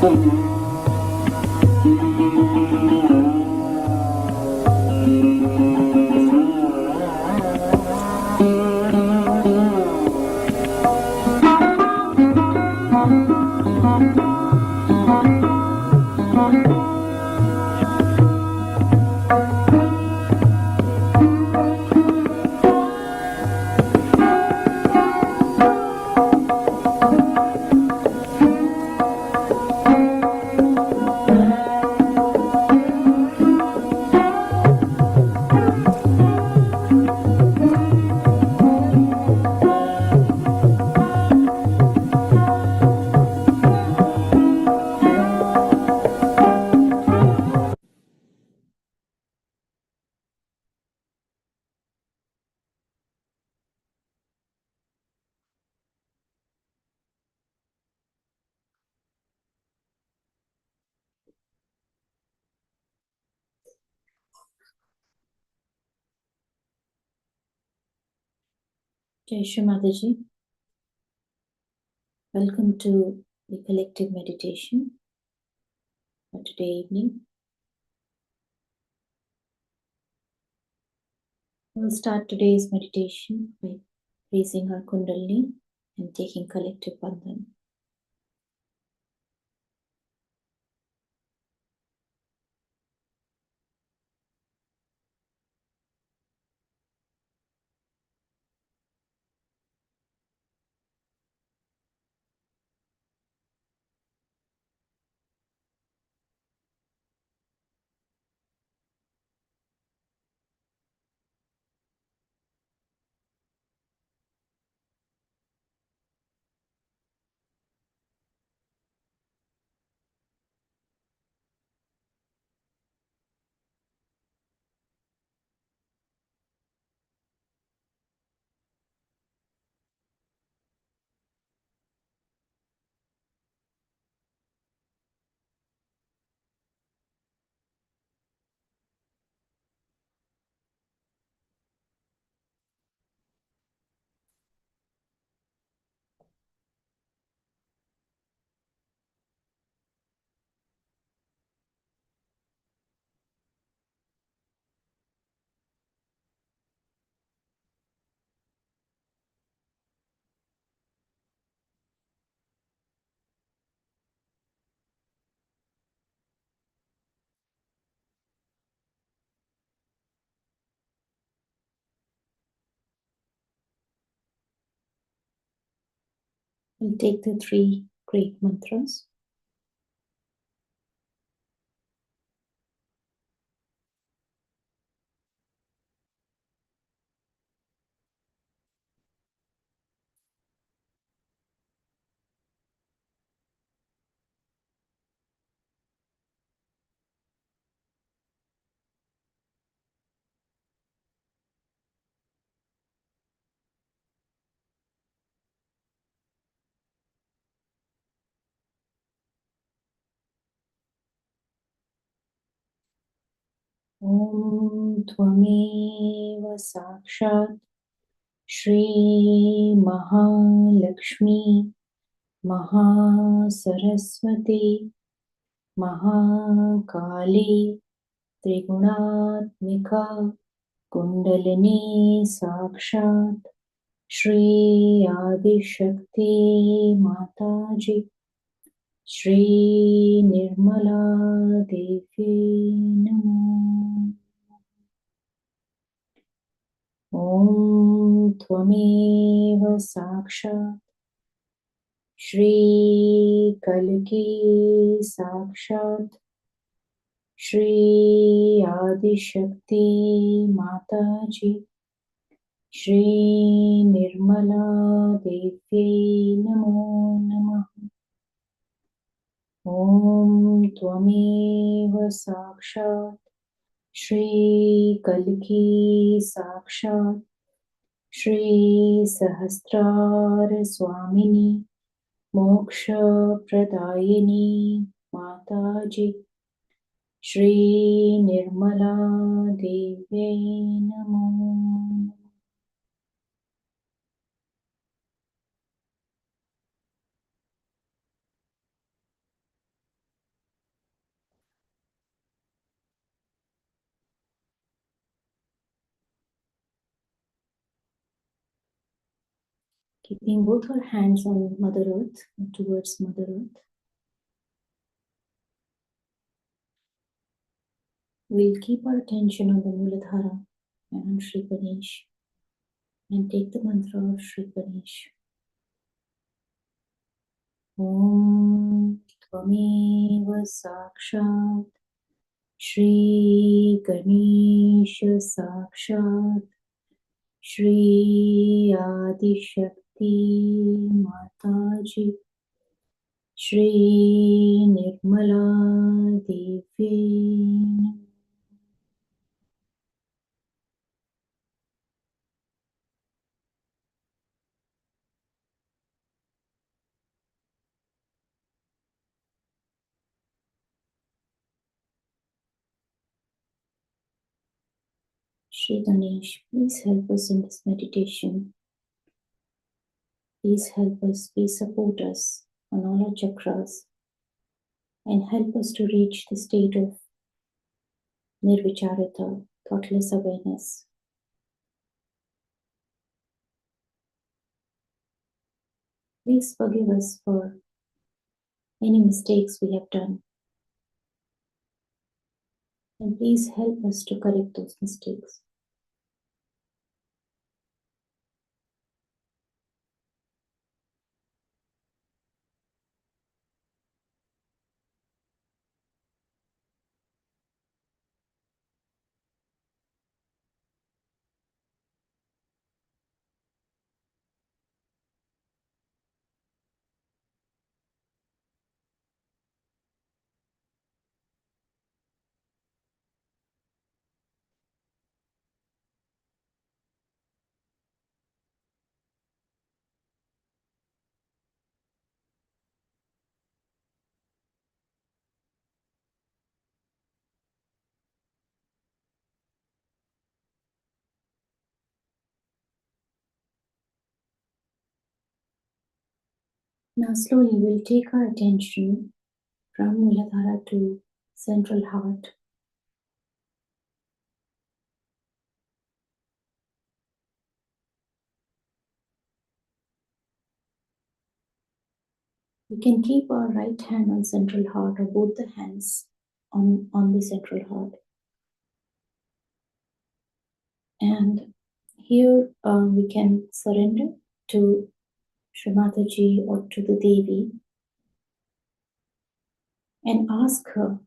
Jai Shri Mataji. Welcome to the collective meditation for today evening. We'll start today's meditation by raising our Kundalini and taking collective bandhan. We'll take the three great mantras. Om Tvameva Sakshat Shri Mahalakshmi Mahasaraswati Mahakali Trigunatmika Kundalini Sakshat Shri Adi Shakti Mataji Shri Nirmala Devi Namo. Om Tvameva Sakshat Shri Kalki Sakshat Shri Adi Shakti Mataji Shri Nirmala Devi Namo Namah. Om Tvameva Sakshat Shri Kalki Sakshat Shri Sahasrara Swamini Moksha Pradayini Mataji Shri Nirmala Devi Namo. Keeping both our hands on Mother Earth, towards Mother Earth. We'll keep our attention on the Muladhara and on Shri Ganesh and take the mantra of Shri Ganesh. Om Tvameva Sakshat Shri Ganesha Sakshat Shri Adi Shakti Mataji Shri Nirmala Devi. Shri Ganesh, please help us in this meditation. Please help us, please support us on all our chakras and help us to reach the state of nirvicharita, thoughtless awareness. Please forgive us for any mistakes we have done. And please help us to correct those mistakes. Now slowly we'll take our attention from Muladhara to central heart. We can keep our right hand on central heart or both the hands on the central heart. And here we can surrender to Shri Mataji or to the Devi and ask her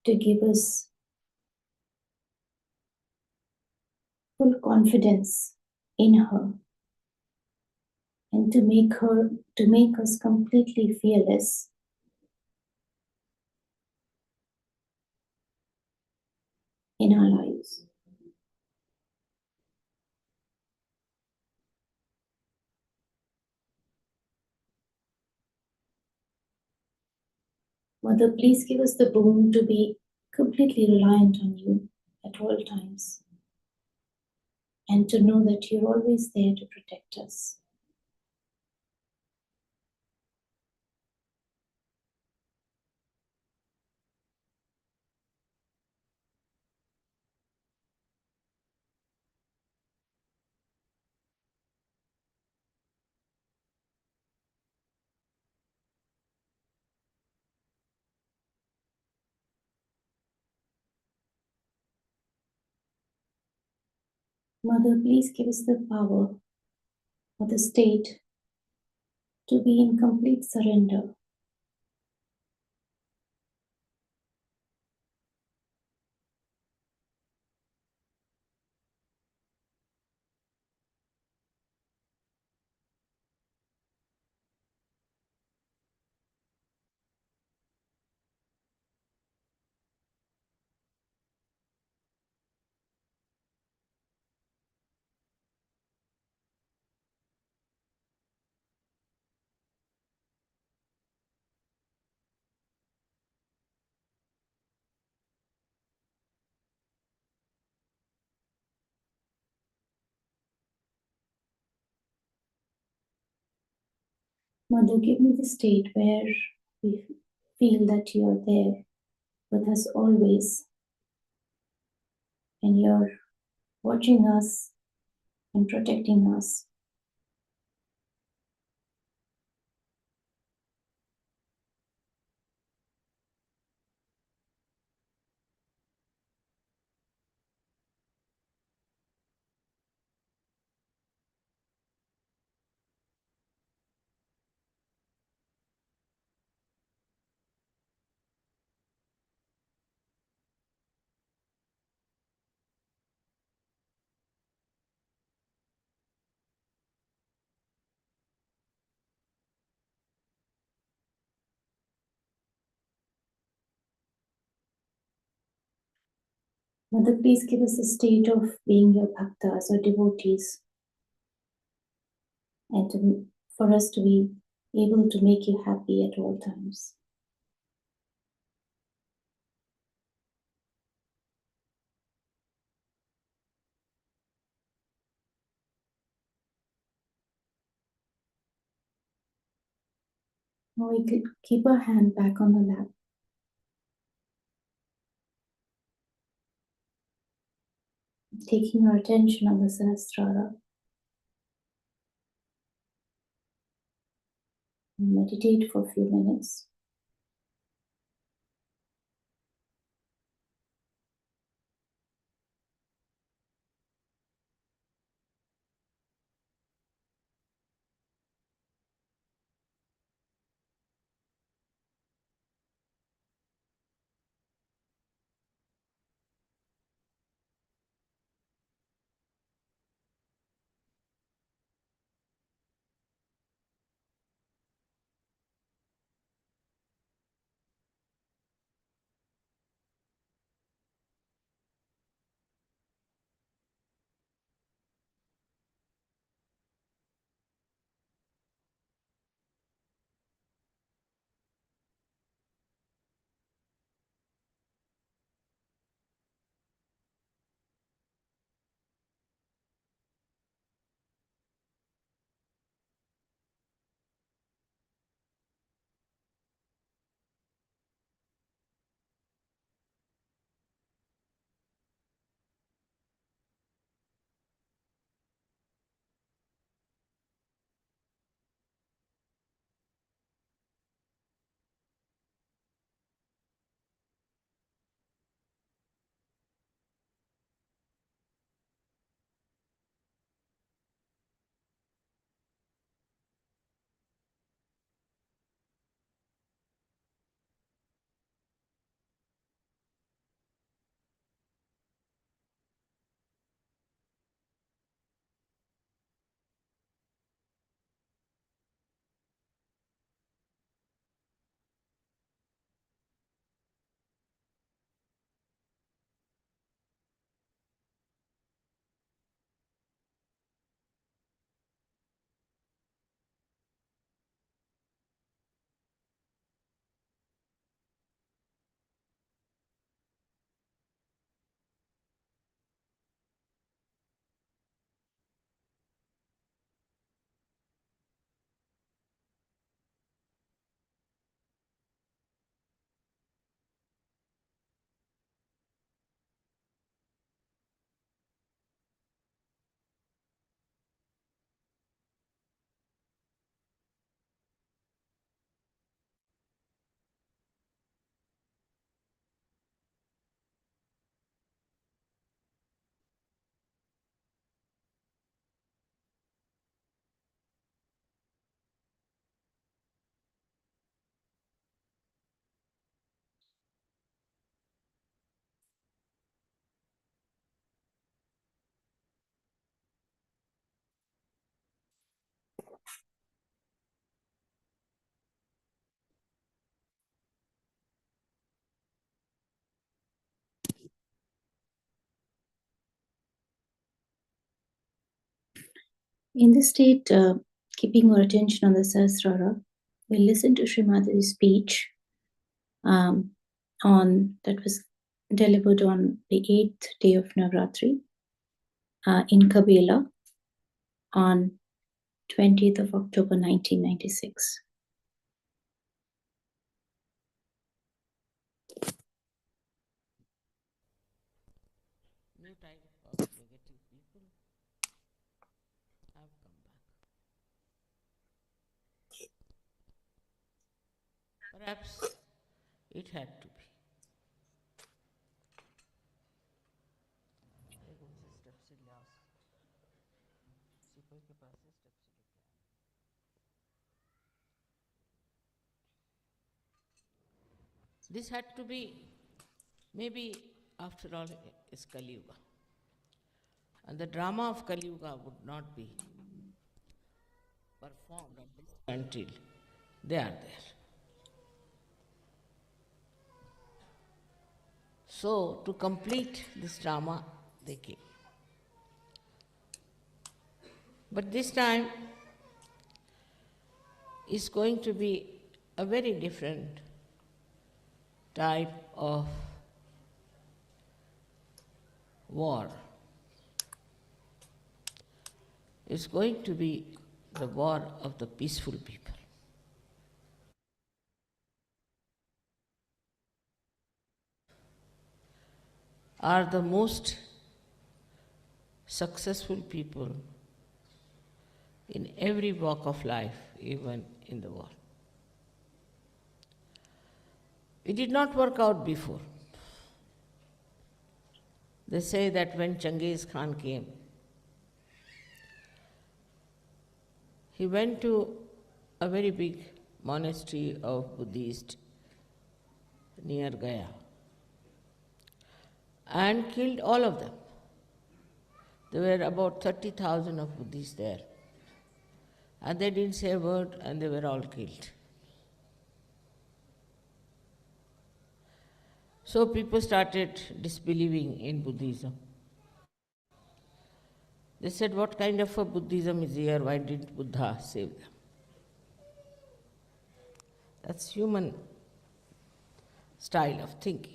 to give us full confidence in her and to make us completely fearless in our lives. Mother, please give us the boon to be completely reliant on you at all times and to know that you're always there to protect us. Mother, please give us the power or the state to be in complete surrender. Mother, give me the state where we feel that you are there with us always and you're watching us and protecting us. Mother, please give us a state of being your bhaktas or devotees, and for us to be able to make you happy at all times. Now we could keep our hand back on the lap, taking our attention on the Sahasrara. Meditate for a few minutes. In this state, keeping our attention on the Sahasrara, we listen to Srimati's speech that was delivered on the 8th day of Navratri in Kabela on 20th of October 1996. New type of negative people have come back. Perhaps it had to be. This had to be, maybe after all, is Kali Yuga. And the drama of Kali Yuga would not be performed until they are there. So, to complete this drama, they came. But this time is going to be a very different type of war. It's going to be the war of the peaceful people. Are the most successful people in every walk of life, even in the war. It did not work out before. They say that when Genghis Khan came, he went to a very big monastery of Buddhists near Gaya and killed all of them. There were about 30,000 of Buddhists there. And they didn't say a word and they were all killed. So people started disbelieving in Buddhism. They said, what kind of a Buddhism is here? Why didn't Buddha save them? That's human style of thinking.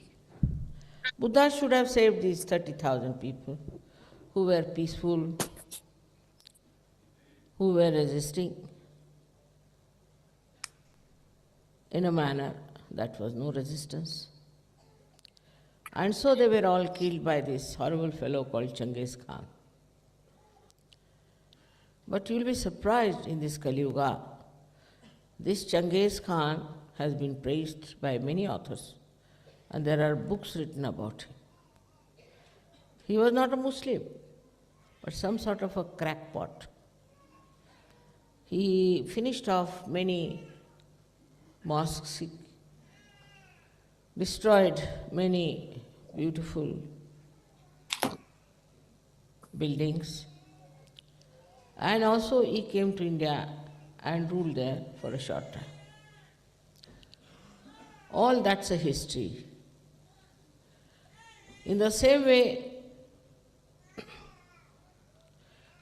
Buddha should have saved these 30,000 people who were peaceful, who were resisting in a manner that was no resistance. And so they were all killed by this horrible fellow called Genghis Khan. But you will be surprised in this Kali Yuga. This Genghis Khan has been praised by many authors, and there are books written about him. He was not a Muslim, but some sort of a crackpot. He finished off many mosques, he destroyed many beautiful buildings, and also he came to India and ruled there for a short time. All that's a history. In the same way,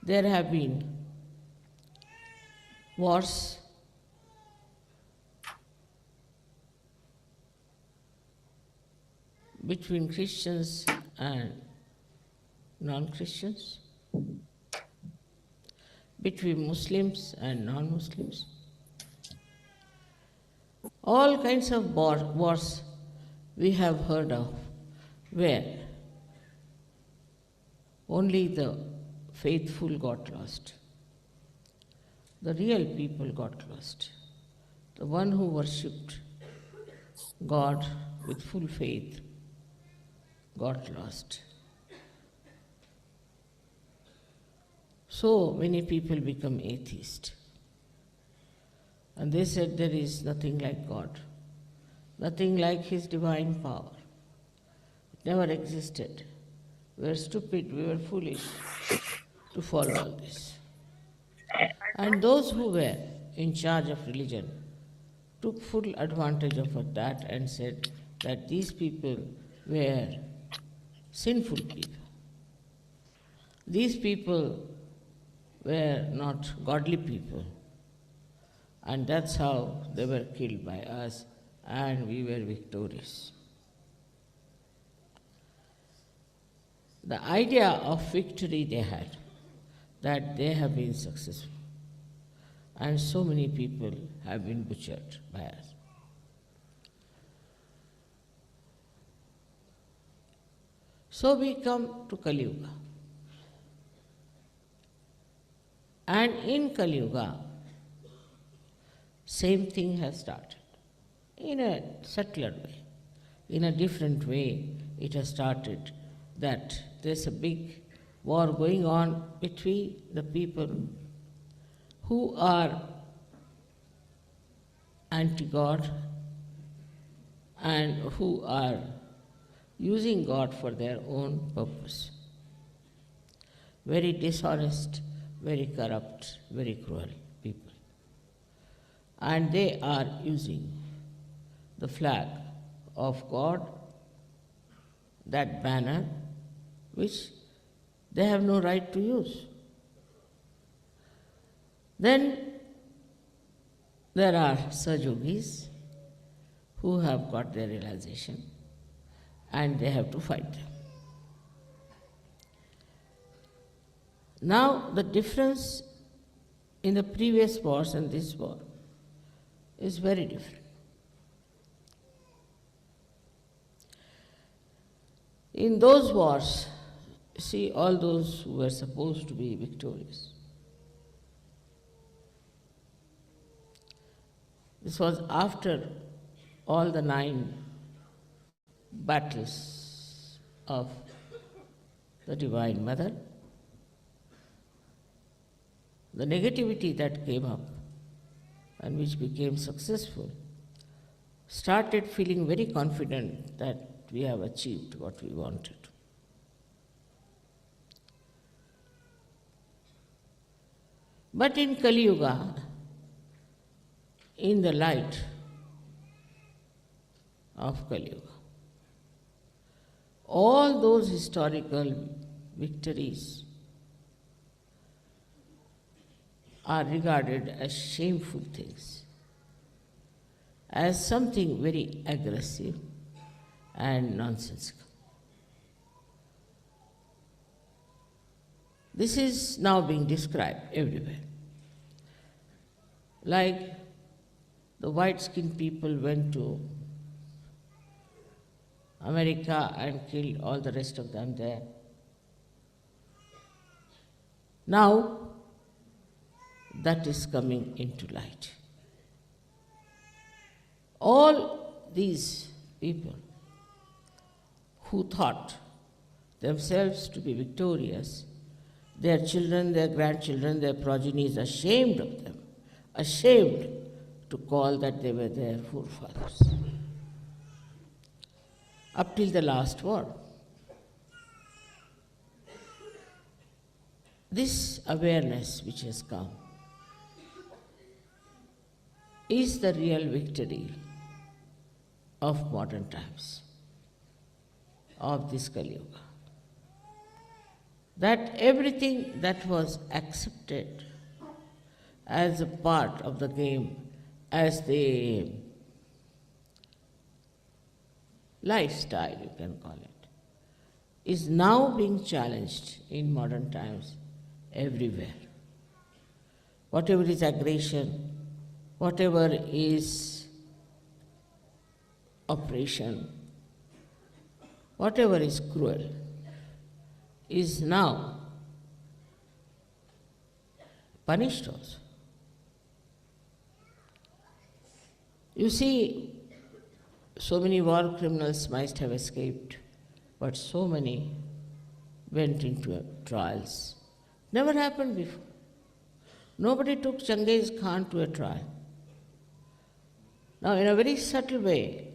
there have been wars between Christians and non-Christians, between Muslims and non-Muslims. All kinds of wars we have heard of, where only the faithful got lost. The real people got lost. The one who worshipped God with full faith got lost. So many people become atheist. And they said there is nothing like God, nothing like His divine power. It never existed. We were stupid, we were foolish to follow all this. And those who were in charge of religion took full advantage of that and said that these people were sinful people. These people were not godly people. And that's how they were killed by us, and we were victorious. The idea of victory they had, that they have been successful, and so many people have been butchered by us. So we come to Kali Yuga. And in Kali Yuga, same thing has started. In a subtler way, in a different way, it has started that there's a big war going on between the people who are anti-God and who are using God for their own purpose. Very dishonest, very corrupt, very cruel people. And they are using the flag of God that banner which they have no right to use. Then there are Sajogis who have got their realization and they have to fight them. Now the difference in the previous wars and this war is very different. In those wars, see all those who were supposed to be victorious. This was after all the 9 battles of the Divine Mother. The negativity that came up and which became successful started feeling very confident that we have achieved what we wanted. But in Kali Yuga, in the light of Kali Yuga, all those historical victories are regarded as shameful things, as something very aggressive and nonsensical. This is now being described everywhere. Like the white-skinned people went to America and killed all the rest of them there. Now that is coming into light. All these people who thought themselves to be victorious, their children, their grandchildren, their progenies ashamed of them, ashamed to call that they were their forefathers. Up till the last war. This awareness which has come is the real victory of modern times, of this Kali Yuga. That everything that was accepted as a part of the game, as the lifestyle, you can call it, is now being challenged in modern times everywhere. Whatever is aggression, whatever is oppression, whatever is cruel, is now punished also. You see, so many war criminals might have escaped, but so many went into trials. Never happened before. Nobody took Genghis Khan to a trial. Now, in a very subtle way,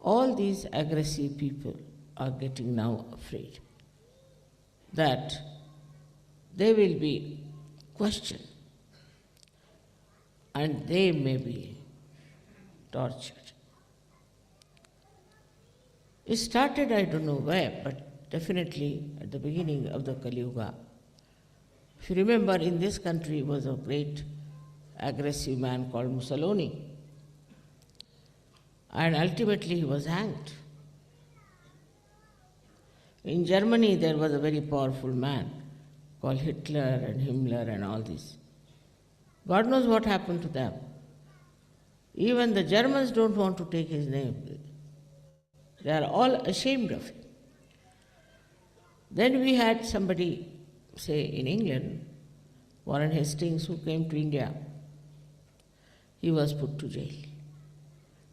all these aggressive people are getting now afraid that they will be questioned and they may be tortured. It started, I don't know where, but definitely at the beginning of the Kali Yuga. If you remember, in this country was a great aggressive man called Mussolini. And ultimately he was hanged. In Germany there was a very powerful man called Hitler and Himmler and all this. God knows what happened to them. Even the Germans don't want to take his name. They are all ashamed of him. Then we had somebody, say in England, Warren Hastings, who came to India. He was put to jail.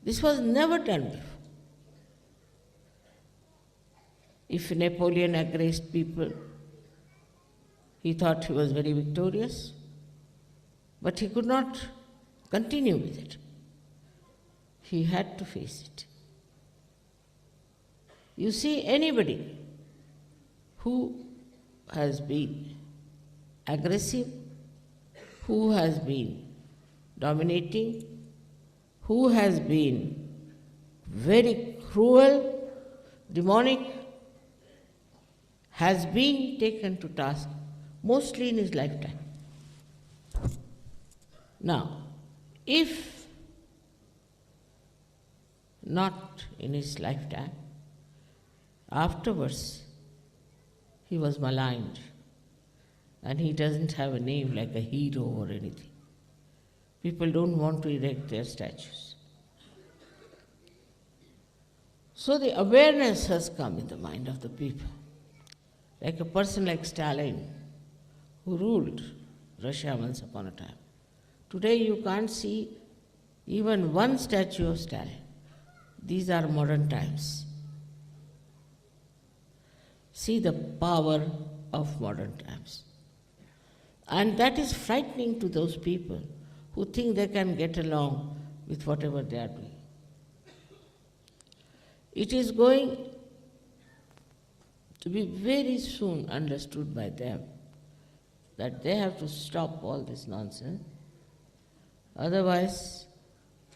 This was never done before. If Napoleon aggressed people, he thought he was very victorious, but he could not continue with it. He had to face it. You see, anybody who has been aggressive, who has been dominating, who has been very cruel, demonic has been taken to task mostly in his lifetime. Now, if not in his lifetime, afterwards he was maligned and he doesn't have a name like a hero or anything. People don't want to erect their statues. So the awareness has come in the mind of the people. Like a person like Stalin, who ruled Russia once upon a time. Today you can't see even one statue of Stalin. These are modern times. See the power of modern times. And that is frightening to those people who think they can get along with whatever they are doing. It is going to be very soon understood by them that they have to stop all this nonsense, otherwise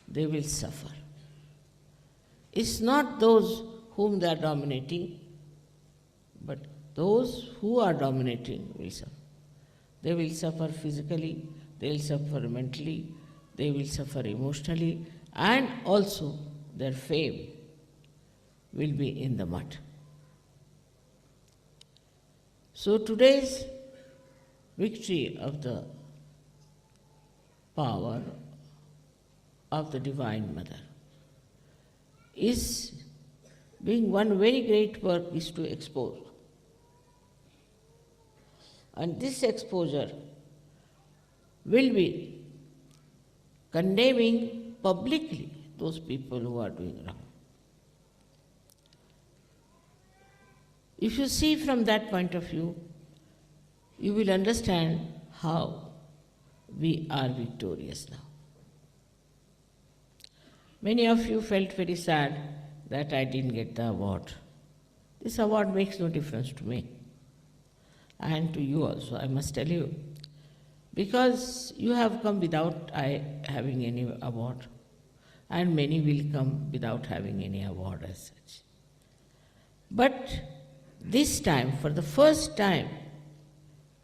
they will suffer. It's not those whom they are dominating, but those who are dominating will suffer. They will suffer physically, they will suffer mentally, they will suffer emotionally, and also their fame will be in the mud. So today's victory of the power of the Divine Mother is being one very great work is to expose. And this exposure will be condemning publicly those people who are doing wrong. If you see from that point of view, you will understand how we are victorious now. Many of you felt very sad that I didn't get the award. This award makes no difference to me and to you also, I must tell you, because you have come without I having any award, and many will come without having any award as such. But this time, for the first time,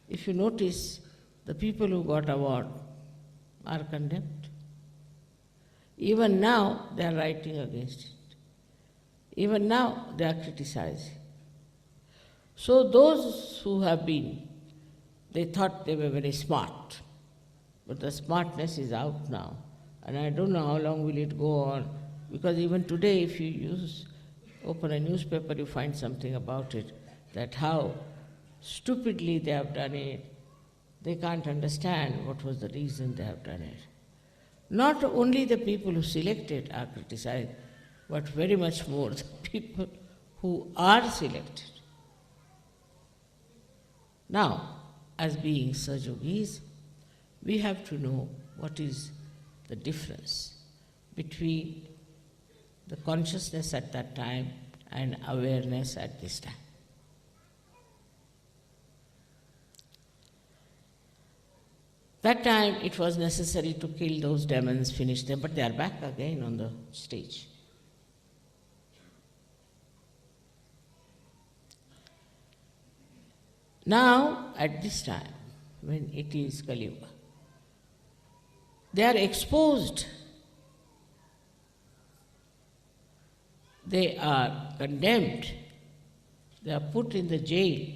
if you notice, the people who got award are condemned. Even now, they are writing against it. Even now, they are criticizing. So those who have been, they thought they were very smart, but the smartness is out now, and I don't know how long will it go on, because even today, if you open a newspaper, you find something about it, that how stupidly they have done it. They can't understand what was the reason they have done it. Not only the people who selected are criticized, but very much more the people who are selected. Now, as being Sajogis, we have to know what is the difference between the consciousness at that time and awareness at this time. That time it was necessary to kill those demons, finish them, but they are back again on the stage. Now, at this time, when it is Kali Yuga, they are exposed. They are condemned. They are put in the jail.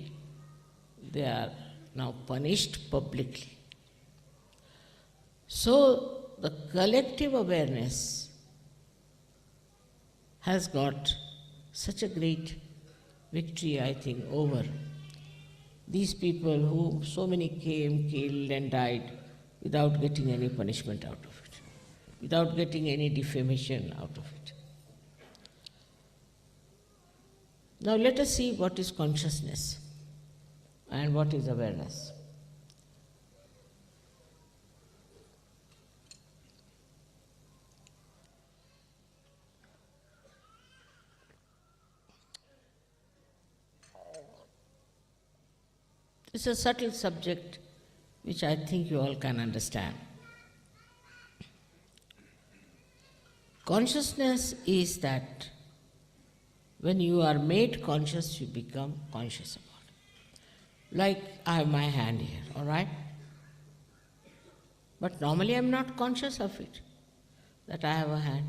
They are now punished publicly. So, the collective awareness has got such a great victory, I think, over these people who so many came, killed and died without getting any punishment out of it, without getting any defamation out of it. Now let us see what is consciousness and what is awareness. It's a subtle subject which I think you all can understand. Consciousness is that When you are made conscious, you become conscious about it. Like I have my hand here, all right? But normally I am not conscious of it, that I have a hand.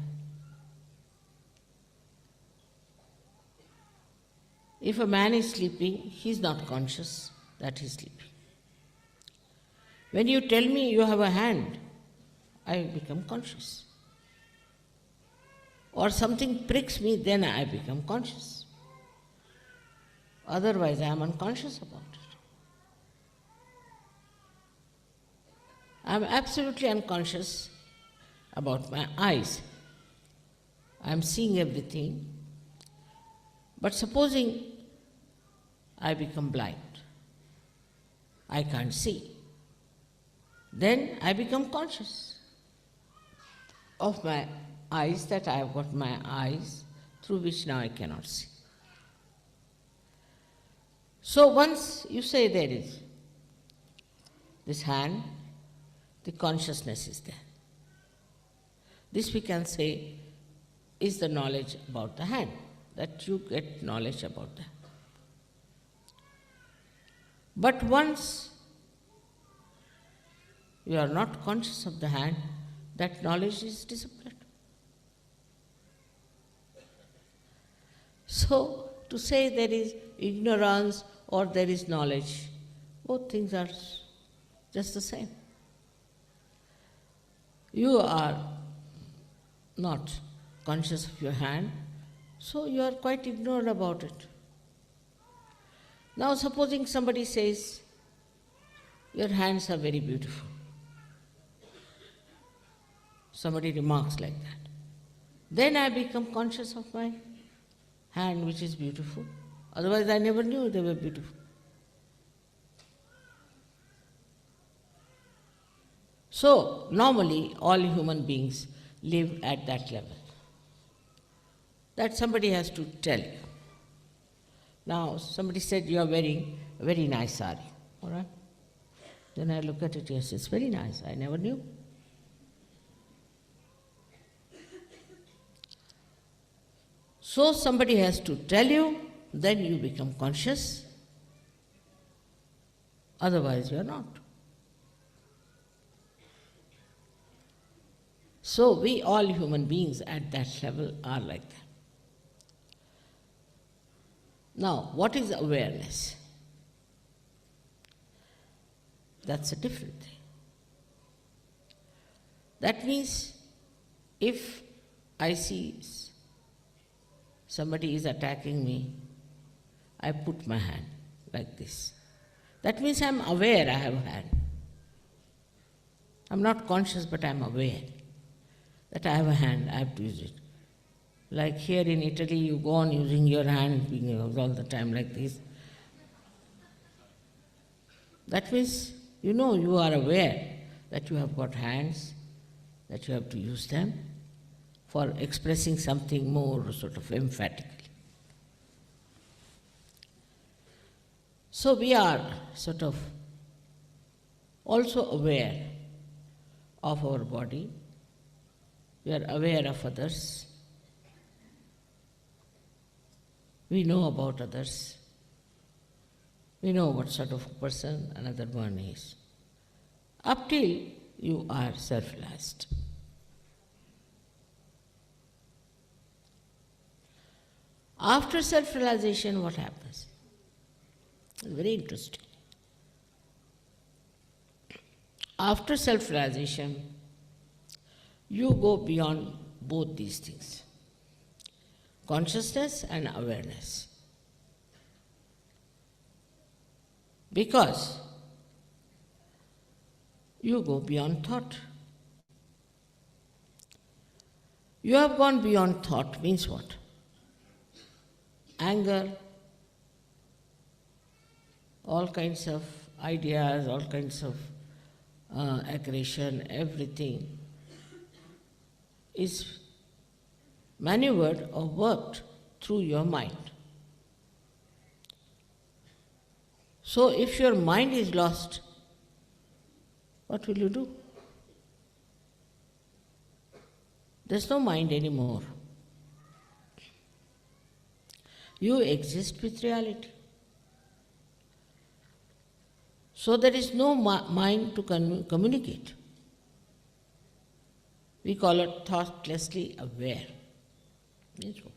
If a man is sleeping, he is not conscious that he is sleeping. When you tell me you have a hand, I become conscious. Or something pricks me, then I become conscious. Otherwise, I am unconscious about it. I am absolutely unconscious about my eyes. I am seeing everything. But supposing I become blind, I can't see, then I become conscious of my eyes, that I have got my eyes through which now I cannot see. So once you say there is this hand, the consciousness is there. This we can say is the knowledge about the hand, that you get knowledge about that. But once you are not conscious of the hand, that knowledge is disappeared. So, to say there is ignorance or there is knowledge, both things are just the same. You are not conscious of your hand, so you are quite ignorant about it. Now, supposing somebody says, your hands are very beautiful. Somebody remarks like that. Then I become conscious of my hand, which is beautiful. Otherwise, I never knew they were beautiful. So, normally, all human beings live at that level. That somebody has to tell you. Now, somebody said, you are wearing a very nice sari. All right? Then I look at it, yes, it's very nice. I never knew. So somebody has to tell you, then you become conscious. Otherwise, you are not. So we all human beings at that level are like that. Now, what is awareness? That's a different thing. That means if I see somebody is attacking me, I put my hand like this. That means I'm aware I have a hand. I'm not conscious, but I'm aware that I have a hand, I have to use it. Like here in Italy, you go on using your hand all the time like this. That means, you know, you are aware that you have got hands, that you have to use them for expressing something more sort of emphatically. So we are sort of also aware of our body. We are aware of others. We know about others. We know what sort of person another one is. Up till you are self-realized. After self-realization, what happens? It's very interesting. After self-realization, you go beyond both these things, consciousness and awareness. Because you go beyond thought. You have gone beyond thought means what? Anger, all kinds of ideas, all kinds of aggression, everything is maneuvered or worked through your mind. So if your mind is lost, what will you do? There's no mind anymore. You exist with reality. So there is no mind to communicate. We call it thoughtlessly aware. Means what?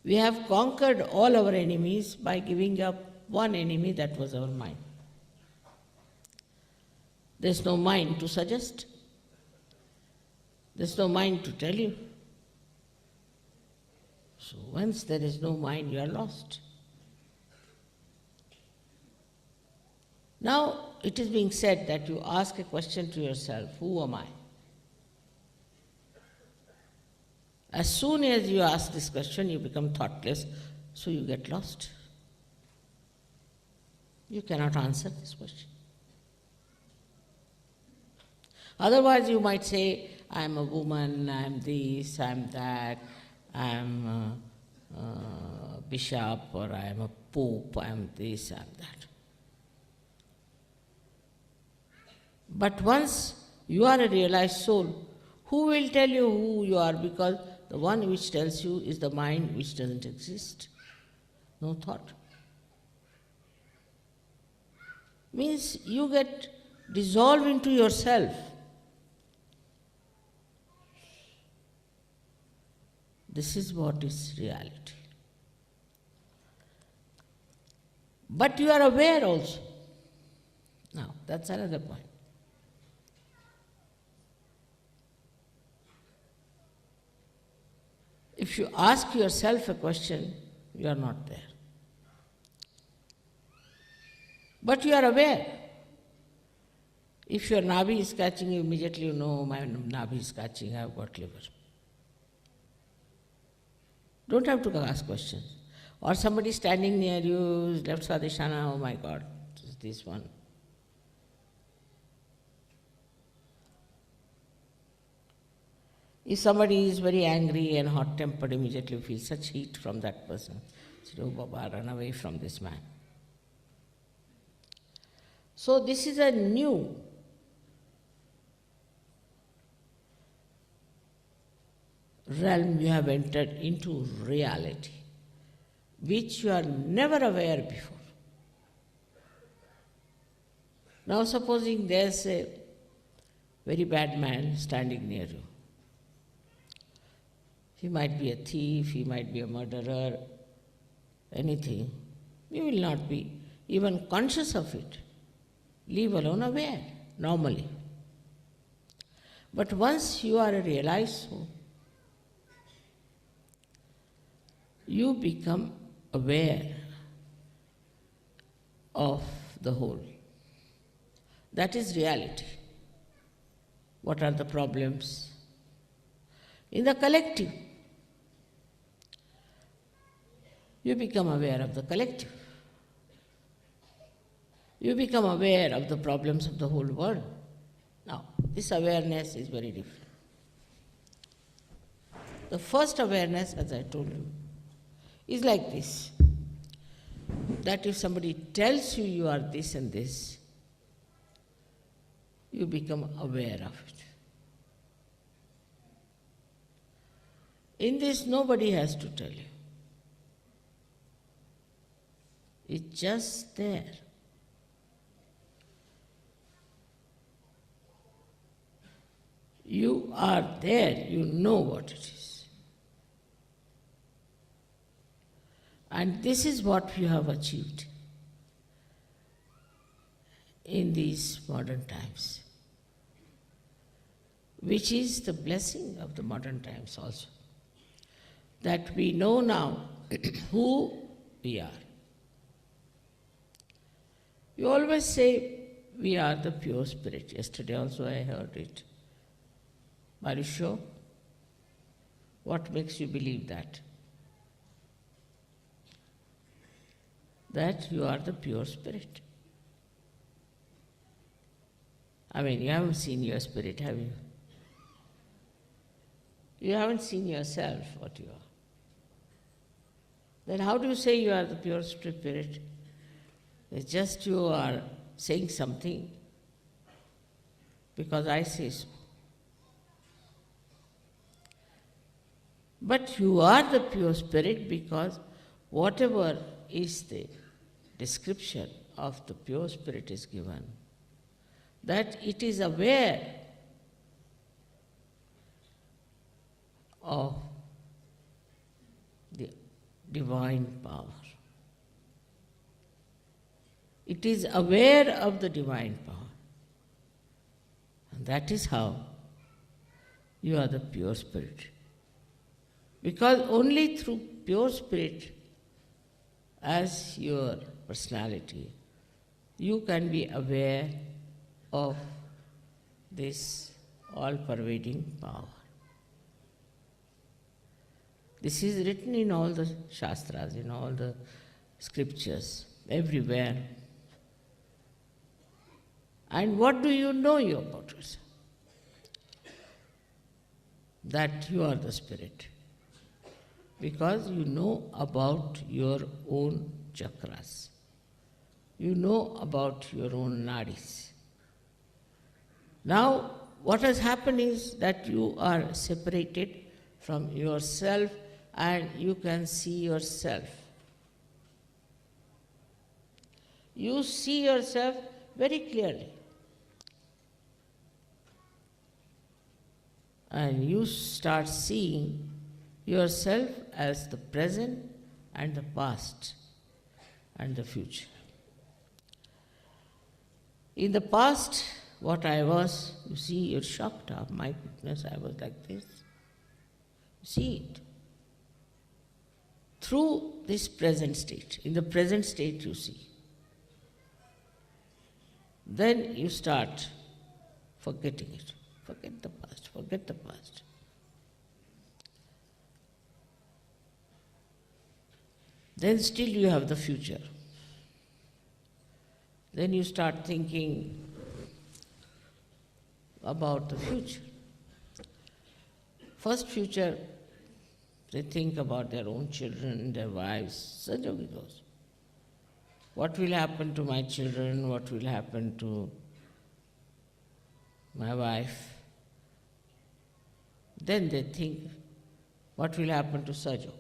We have conquered all our enemies by giving up one enemy, that was our mind. There's no mind to suggest. There's no mind to tell you. So once there is no mind, you are lost. Now it is being said that you ask a question to yourself, who am I? As soon as you ask this question, you become thoughtless, so you get lost. You cannot answer this question. Otherwise, you might say, I am a woman, I am this, I am that, I am a bishop, or I am a pope, I am this, I am that. But once you are a realized soul, who will tell you who you are? Because the one which tells you is the mind which doesn't exist. No thought. Means you get dissolved into yourself. This is what is reality. But you are aware also. Now, that's another point. If you ask yourself a question, you are not there. But you are aware. If your navi is catching, you immediately know my navi is catching, I have got liver. Don't have to ask questions. Or somebody standing near you, left Swadhisthana, oh my God, it's this one. If somebody is very angry and hot-tempered, immediately feel such heat from that person. Say, oh Baba, run away from this man. So this is a new realm you have entered into, reality, which you are never aware before. Now supposing there's a very bad man standing near you. He might be a thief, he might be a murderer, anything. You will not be even conscious of it, leave alone aware, normally. But once you are a realized soul, you become aware of the whole. That is reality. What are the problems? In the collective, you become aware of the collective. You become aware of the problems of the whole world. Now, this awareness is very different. The first awareness, as I told you, is like this, that if somebody tells you you are this and this, you become aware of it. In this, nobody has to tell you. It's just there. You are there, you know what it is. And this is what you have achieved in these modern times, which is the blessing of the modern times also, that we know now who we are. You always say, we are the pure spirit. Yesterday also I heard it. Are you sure? What makes you believe that? That you are the pure spirit. I mean, you haven't seen your spirit, have you? You haven't seen yourself, what you are. Then how do you say you are the pure spirit? It's just you are saying something because I say so. But you are the pure spirit because whatever is the description of the pure spirit is given, that it is aware of the divine power. It is aware of the divine power. And that is how you are the pure spirit. Because only through pure spirit as your personality, you can be aware of this all-pervading power. This is written in all the Shastras, in all the scriptures, everywhere. And what do you know you about yourself? That you are the spirit. Because you know about your own chakras. You know about your own nadis. Now, what has happened is that you are separated from yourself and you can see yourself. You see yourself very clearly. And you start seeing yourself as the present and the past and the future. In the past, what I was, you see, you're shocked. Oh, my goodness, I was like this. You see it. Through this present state. In the present state, you see. Then you start forgetting it. Forget the past, forget the past. Then still you have the future. Then you start thinking about the future. First future, they think about their own children, their wives, such a goes. What will happen to my children? What will happen to my wife? Then they think, what will happen to Sajok?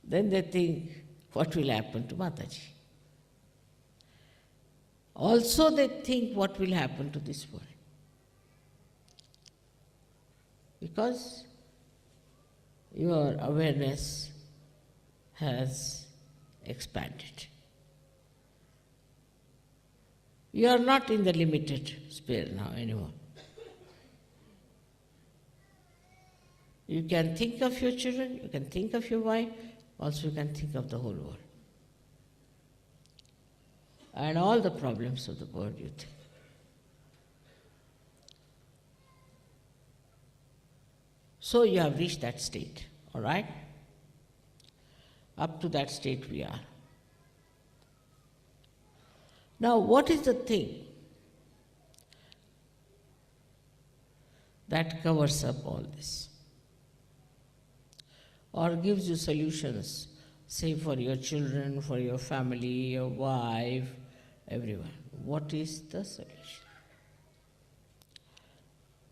Then they think, what will happen to Mataji? Also they think, what will happen to this world? Because your awareness has expanded. You are not in the limited sphere now anymore. You can think of your children, you can think of your wife, also you can think of the whole world. And all the problems of the world you think. So you have reached that state, all right? Up to that state we are. Now, what is the thing that covers up all this? Or gives you solutions, say for your children, for your family, your wife, everyone. What is the solution?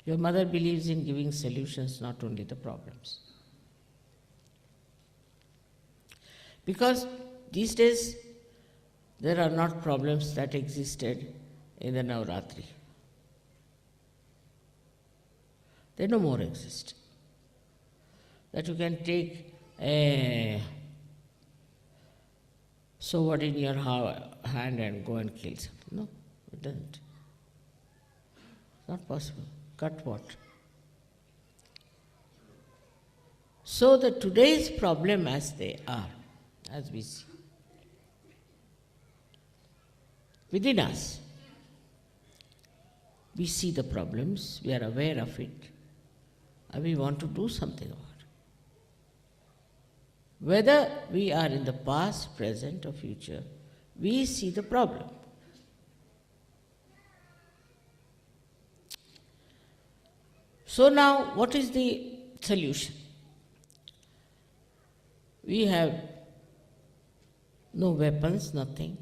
Your mother believes in giving solutions, not only the problems. Because these days, there are not problems that existed in the Navratri. They no more exist. That you can take a sword in your hand and go and kill something. No, it doesn't. It's not possible. Cut what? So the today's problem as they are, as we see, within us, we see the problems, we are aware of it, and we want to do something about it. Whether we are in the past, present, or future, we see the problem. So now, what is the solution? We have no weapons, nothing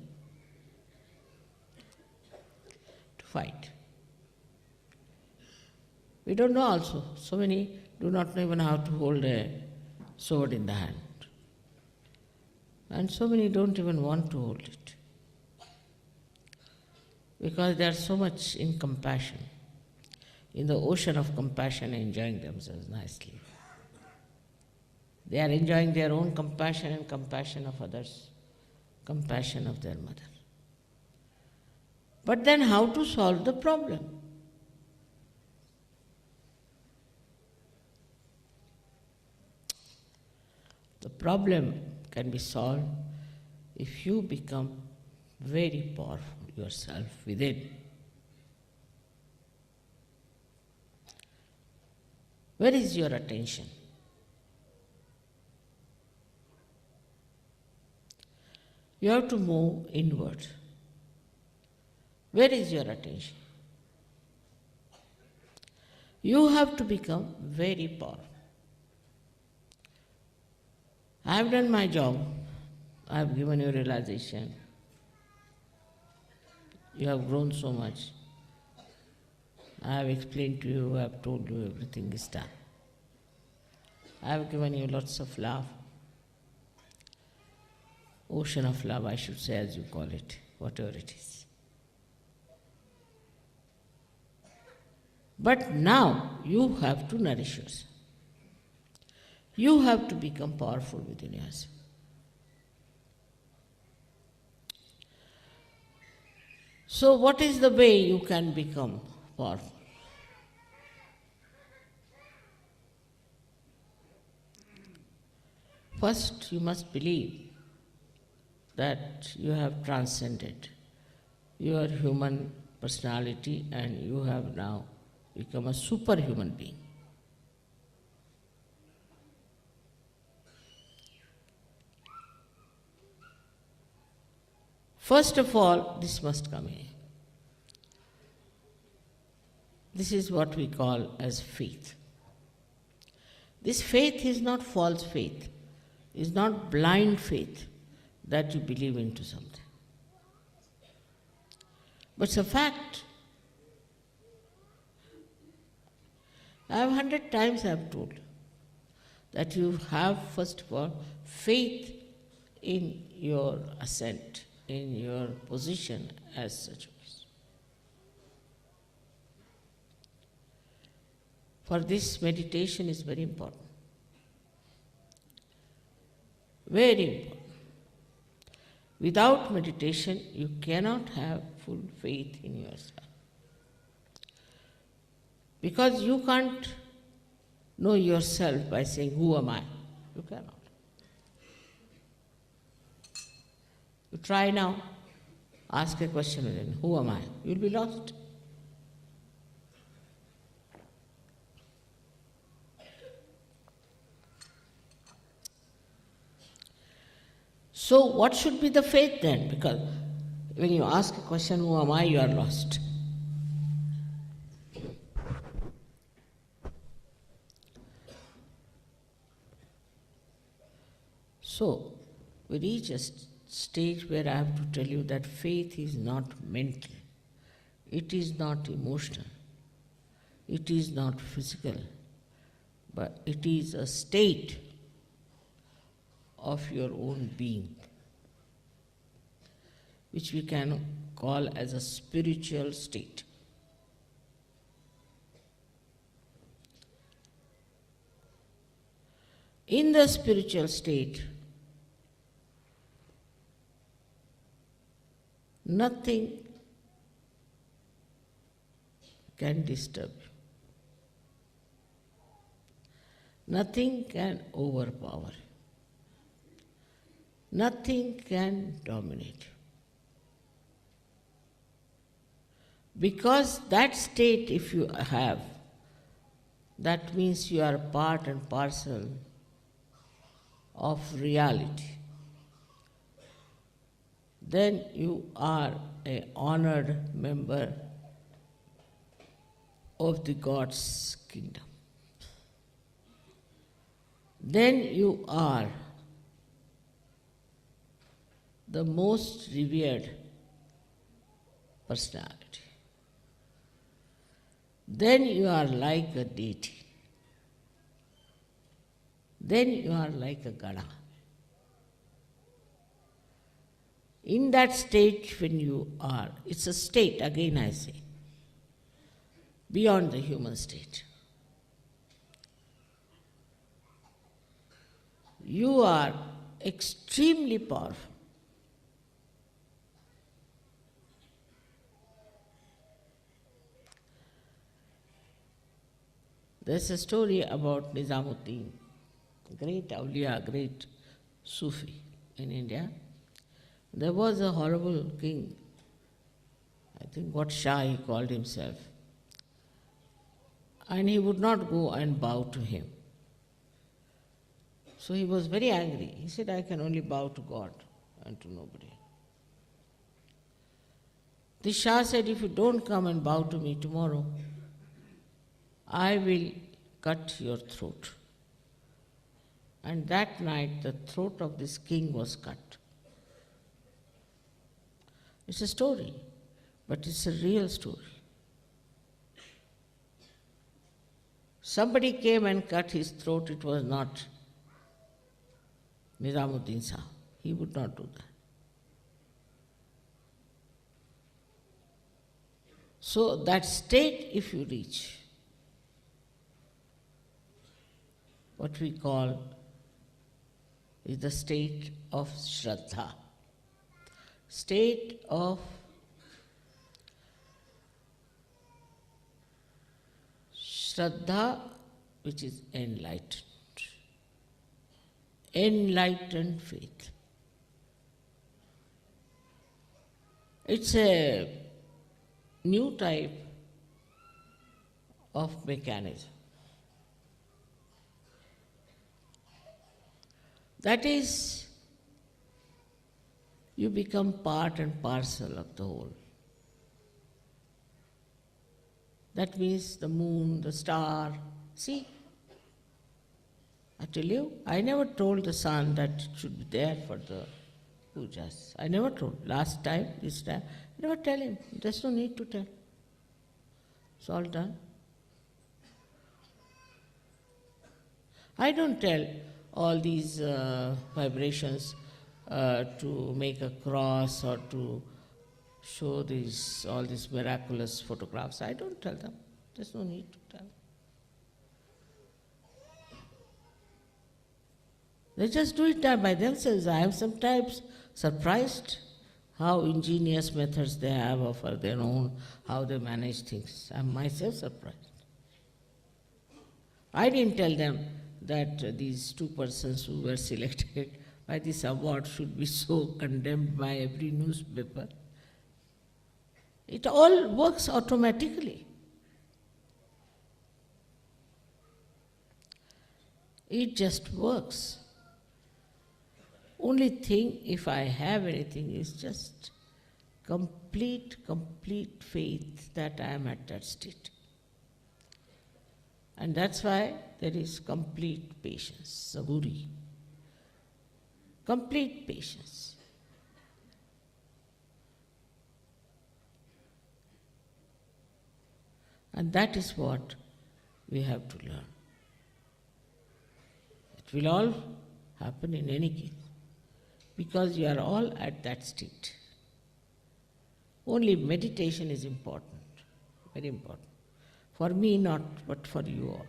to fight. We don't know also. So many do not know even how to hold a sword in the hand. And so many don't even want to hold it because they are so much in compassion, in the ocean of compassion, enjoying themselves nicely. They are enjoying their own compassion and compassion of others, compassion of their mother. But then how to solve the problem? The problem can be solved if you become very powerful yourself within. Where is your attention? You have to move inward. Where is your attention? You have to become very powerful. I have done my job. I have given you realization. You have grown so much. I have explained to you, I have told you everything is done. I have given you lots of love. Ocean of love, I should say, as you call it, whatever it is. But now you have to nourish yourself. You have to become powerful within yourself. So, what is the way you can become powerful? First, you must believe that you have transcended your human personality and you have now become a superhuman being. First of all, this must come in. This is what we call as faith. This faith is not false faith, is not blind faith that you believe into something. But it's a fact. I have 100 times I have told that you have first of all faith in your ascent, in your position as such. For this, meditation is very important. Very important. Without meditation, you cannot have full faith in yourself. Because you can't know yourself by saying, who am I? You cannot. You try now, ask a question within, who am I? You'll be lost. So what should be the faith then? Because when you ask a question, who am I, you are lost. So we reach a stage where I have to tell you that faith is not mental, it is not emotional, it is not physical, but it is a state of your own being, which we can call as a spiritual state. In the spiritual state, nothing can disturb you. Nothing can overpower you. Nothing can dominate you. Because that state, if you have, that means you are part and parcel of reality. Then you are an honored member of the God's kingdom. Then you are the most revered personality. Then you are like a deity. then you are like a Gada. In that state when you are, it's a state, again I say, beyond the human state. You are extremely powerful. There's a story about Nizamuddin, great awliya, great Sufi in India. There was a horrible king, I think what Shah he called himself, and he would not go and bow to him. So he was very angry. He said, I can only bow to God and to nobody. The Shah said, if you don't come and bow to me tomorrow, I will cut your throat. And that night the throat of this king was cut. It's a story, but it's a real story. Somebody came and cut his throat. It was not Nizamuddin Shah. He would not do that. So that state, if you reach, what we call is the state of Shraddha. State of Shraddha, which is enlightened. Enlightened faith. It's a new type of mechanism. That is, you become part and parcel of the whole. That means the moon, the star. See, I tell you, I never told the sun that it should be there for the pujas. I never told. Last time, this time, I never tell him. There's no need to tell. It's all done. I don't tell all these vibrations to make a cross or to show all these miraculous photographs. I don't tell them. There's no need to tell. They just do it by themselves. I am sometimes surprised how ingenious methods they have of their own, how they manage things. I'm myself surprised. I didn't tell them that these two persons who were selected by this award should be so condemned by every newspaper. It all works automatically. It just works. Only thing, if I have anything, is just complete faith that I am at that state. And that's why there is complete patience, saburi. Complete patience. And that is what we have to learn. It will all happen in any case, because you are all at that state. Only meditation is important, very important. For me not, but for you all.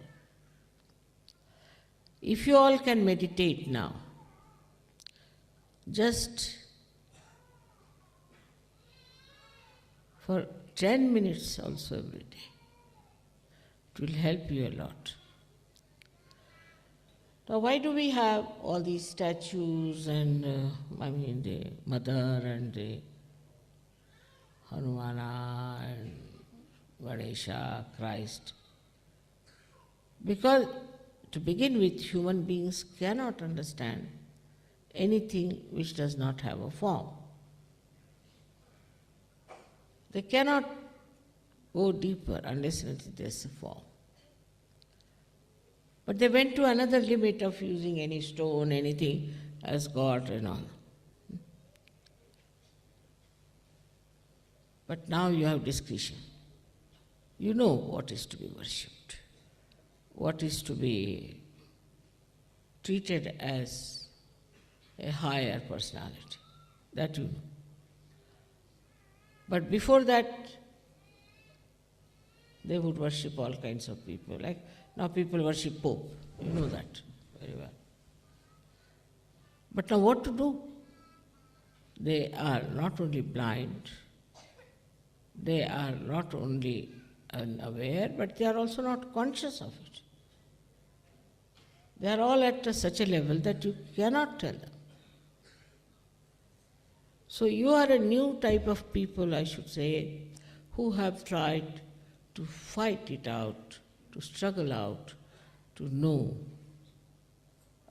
If you all can meditate now, just for 10 minutes also every day, it will help you a lot. Now, why do we have all these statues and, the Mother and the Hanumana and Ganesha, Christ? Because to begin with, human beings cannot understand anything which does not have a form. They cannot go deeper unless there's a form. But they went to another limit of using any stone, anything as God and all. But now you have discretion. You know what is to be worshipped, what is to be treated as a higher personality. That you know. But before that, they would worship all kinds of people. Like now people worship Pope. You know that very well. But now what to do? They are not only blind, they are not only unaware, but they are also not conscious of it. They are all at such a level that you cannot tell them. So you are a new type of people, I should say, who have tried to fight it out, to struggle out, to know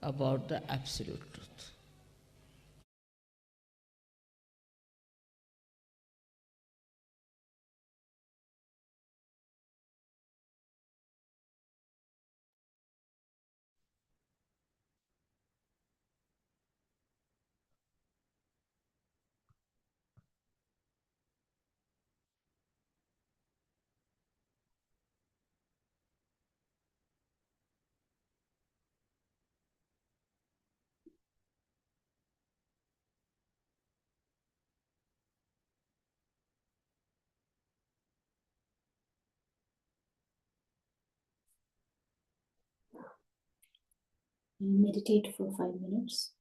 about the absolute truth. Meditate for 5 minutes.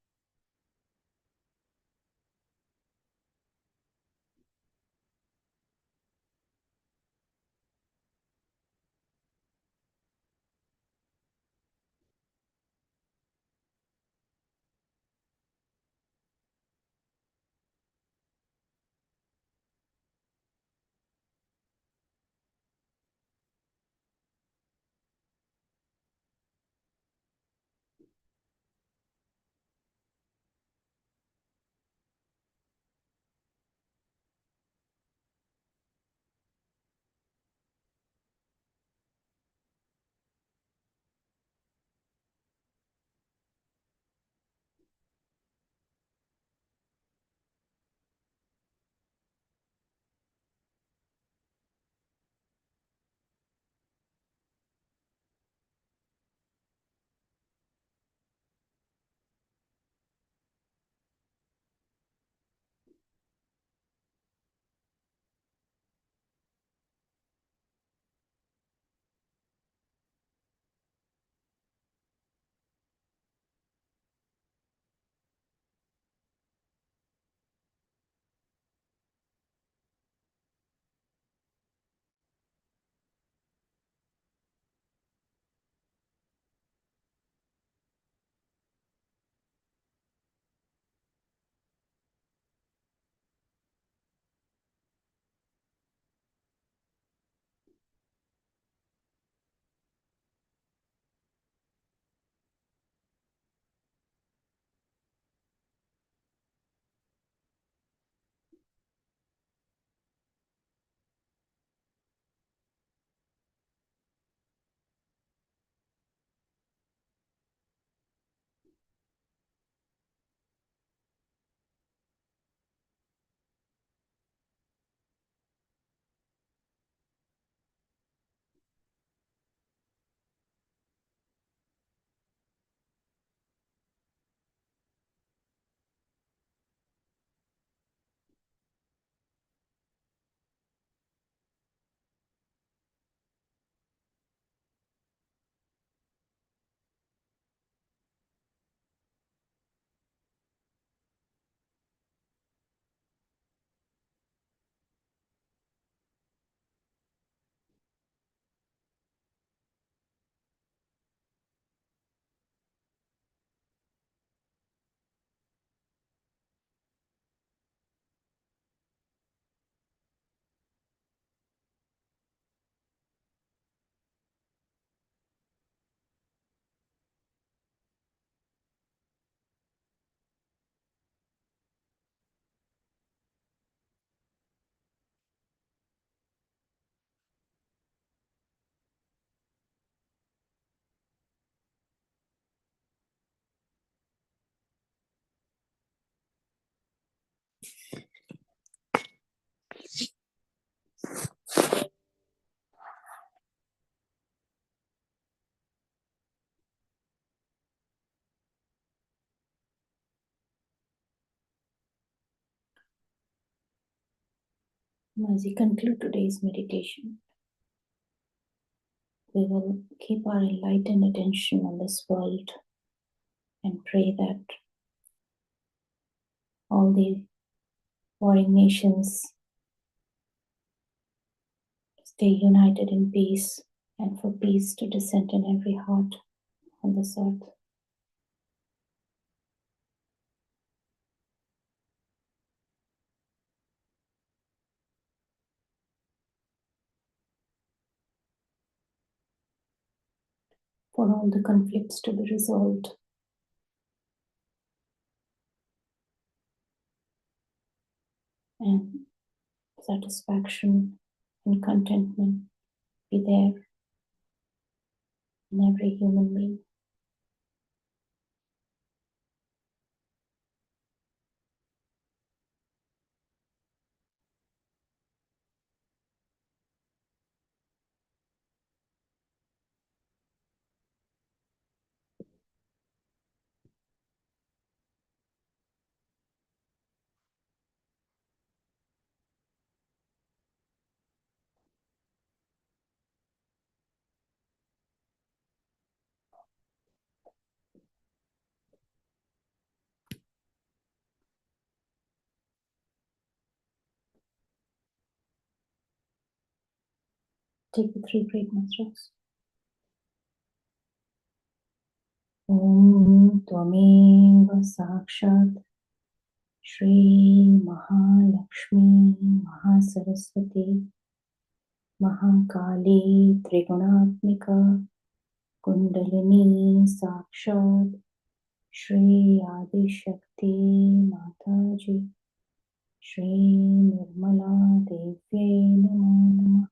As we conclude today's meditation, we will keep our enlightened attention on this world and pray that all the warring nations stay united in peace and for peace to descend in every heart on this earth. For all the conflicts to be resolved and satisfaction and contentment be there in every human being. Take the 3 great mantras. Om Tvameva Sakshat Shri Mahalakshmi Mahasaraswati Mahakali Trigunatmika Kundalini Sakshat Shri Adi Shakti Mataji Shri Nirmala Devye Namo Namah.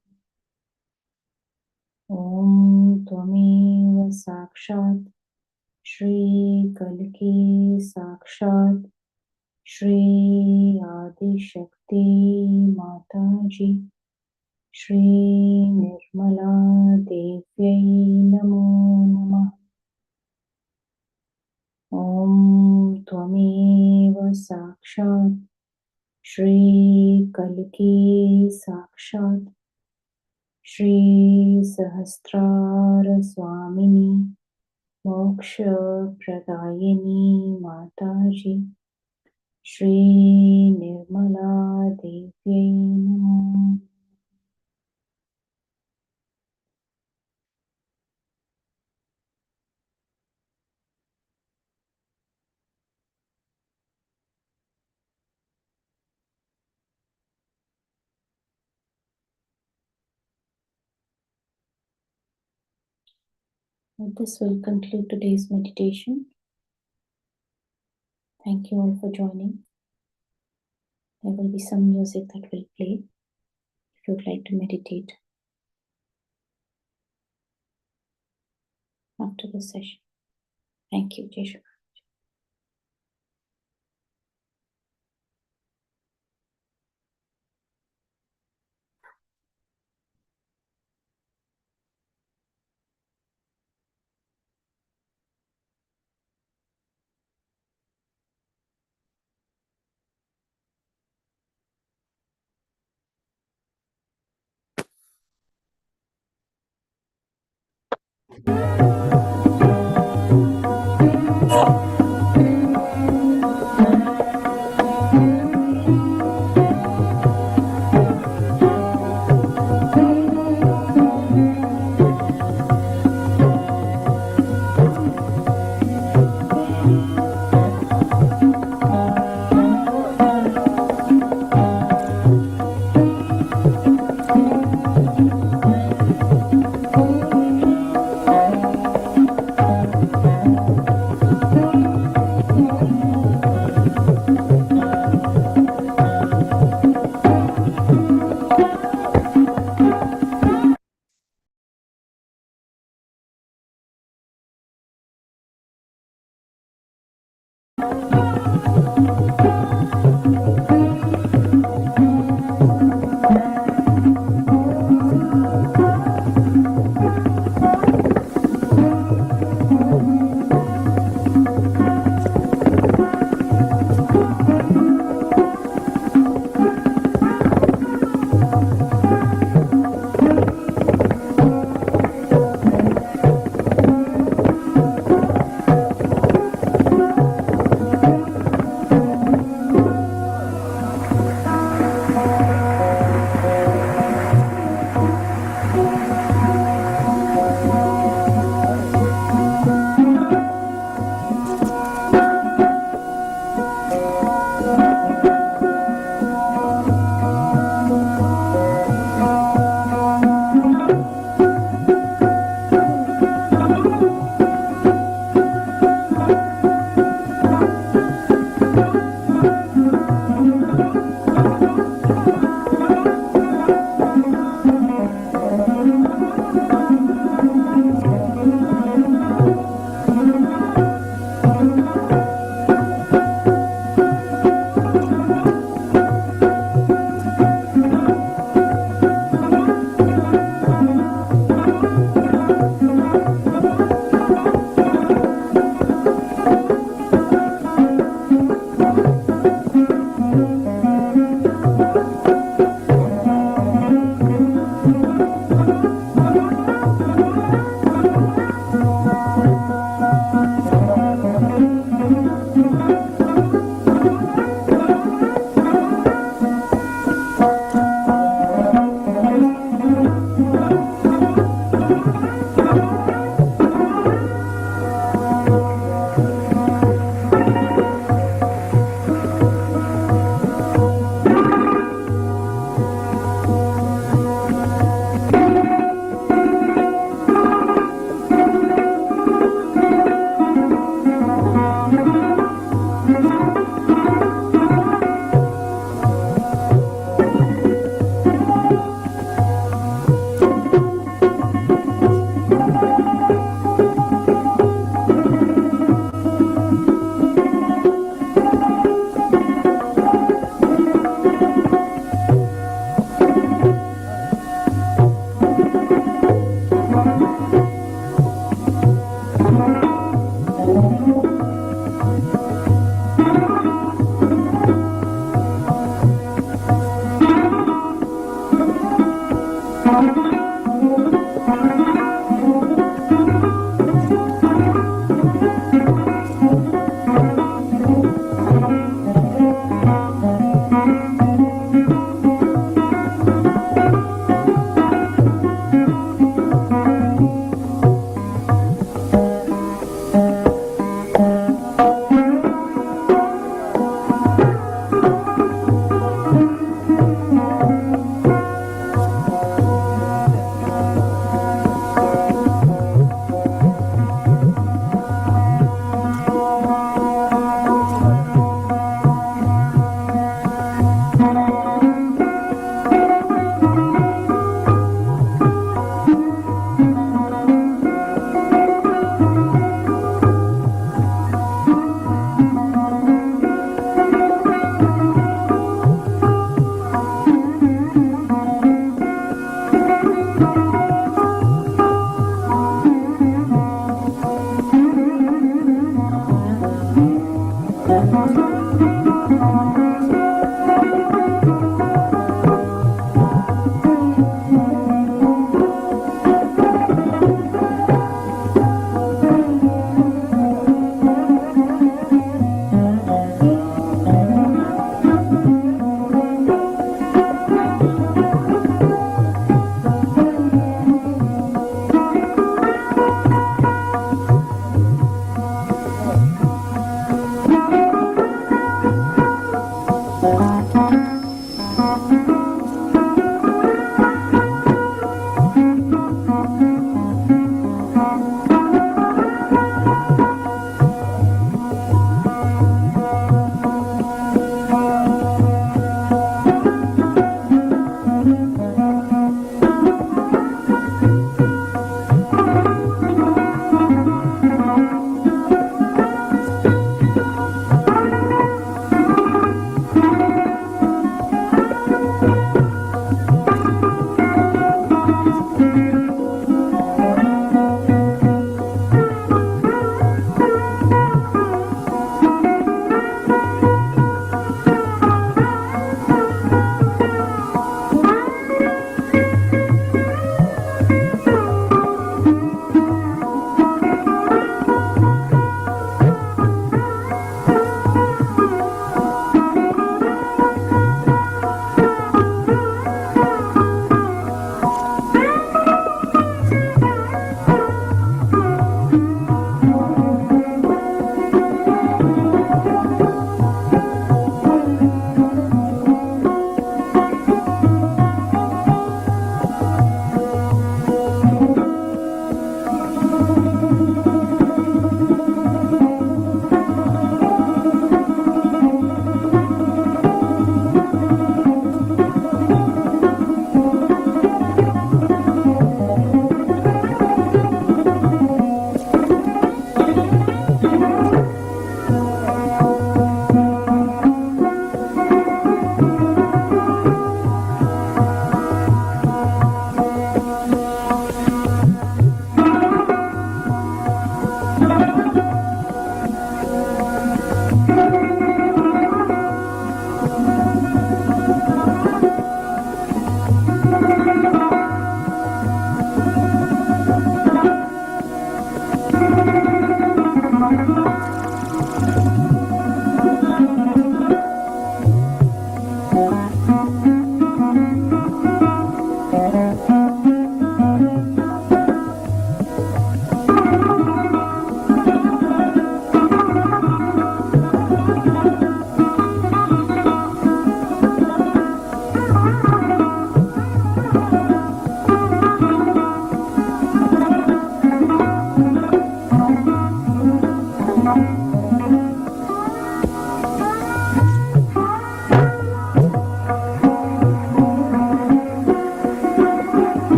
Om Tvameva Sakshat Shri Kalki Sakshat Shri Adi Shakti Mataji Shri Nirmala Devyai Namo Namah. Om Tvameva Sakshat Shri Kalki Sakshat Shri Sahasrara Swamini Moksha Pradayini Mataji Shri Nirmala Devyai Namo. With this will conclude today's meditation. Thank you all for joining. There will be some music that will play if you would like to meditate after the session. Thank you, Jai Shri.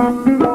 Thank you.